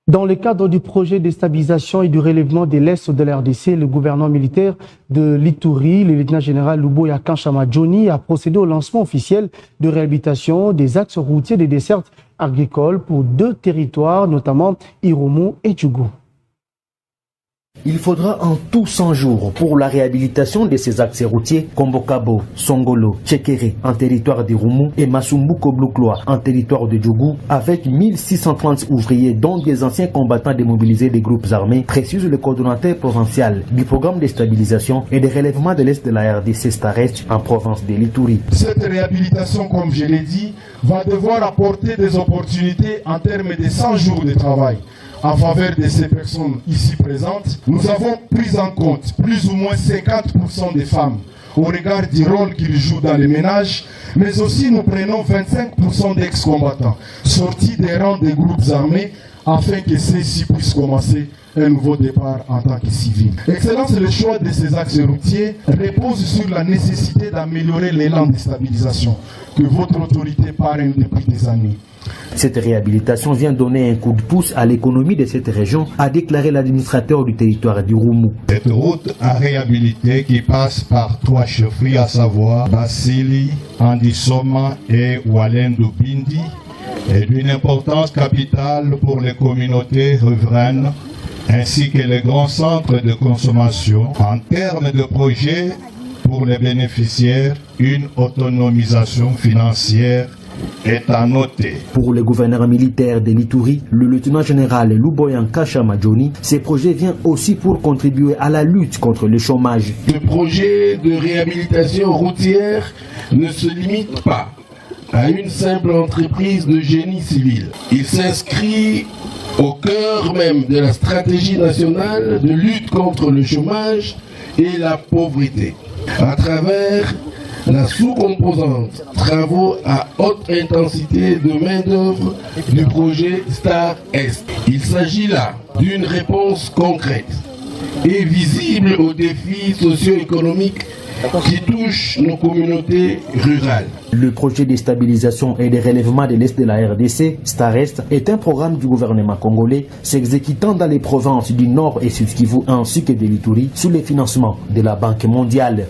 Dans le cadre du projet de stabilisation et du relèvement de l'Est de la RDC, le gouvernement militaire de l'Ituri, le lieutenant-général Luboya Kanchama Johnny, a procédé au lancement officiel de réhabilitation des axes routiers des dessertes agricoles pour 2 territoires, notamment Irumu et Djougou. Il faudra en tout 100 jours pour la réhabilitation de ces axes routiers Kombokabo, Songolo, Tchekere en territoire d'Irumu et Masumbuko-Bloukloa en territoire de Djougou avec 1630 ouvriers dont des anciens combattants démobilisés des groupes armés, précise le coordonnateur provincial du programme de stabilisation et de relèvement de l'Est de la RDC Starest en province de l'Ituri. Cette réhabilitation, comme je l'ai dit, va devoir apporter des opportunités en termes de 100 jours de travail. En faveur de ces personnes ici présentes, nous avons pris en compte plus ou moins 50% des femmes au regard du rôle qu'ils jouent dans les ménages, mais aussi nous prenons 25% d'ex-combattants sortis des rangs des groupes armés afin que ceux-ci puissent commencer un nouveau départ en tant que civils. Excellence, le choix de ces axes routiers repose sur la nécessité d'améliorer l'élan de stabilisation que votre autorité parraine depuis des années. Cette réhabilitation vient donner un coup de pouce à l'économie de cette région, a déclaré l'administrateur du territoire d'Irumu. Cette route à réhabiliter qui passe par 3 chefferies, à savoir Basili, Andisoma et Walendu Bindi, est d'une importance capitale pour les communautés riveraines ainsi que les grands centres de consommation. En termes de projet pour les bénéficiaires, une autonomisation financière est à noter. Pour le gouverneur militaire de l'Ituri, le lieutenant-général Luboya Kanchama Johnny, ces projets viennent aussi pour contribuer à la lutte contre le chômage. Ce projet de réhabilitation routière ne se limite pas à une simple entreprise de génie civil. Il s'inscrit au cœur même de la stratégie nationale de lutte contre le chômage et la pauvreté, à travers la sous-composante travaux à haute intensité de main-d'œuvre du projet Star Est. Il s'agit là d'une réponse concrète et visible aux défis socio-économiques qui touchent nos communautés rurales. Le projet de stabilisation et de relèvement de l'Est de la RDC, Starest, est un programme du gouvernement congolais s'exécutant dans les provinces du Nord et Sud Kivu ainsi que de l'Ituri sous le financement de la Banque mondiale.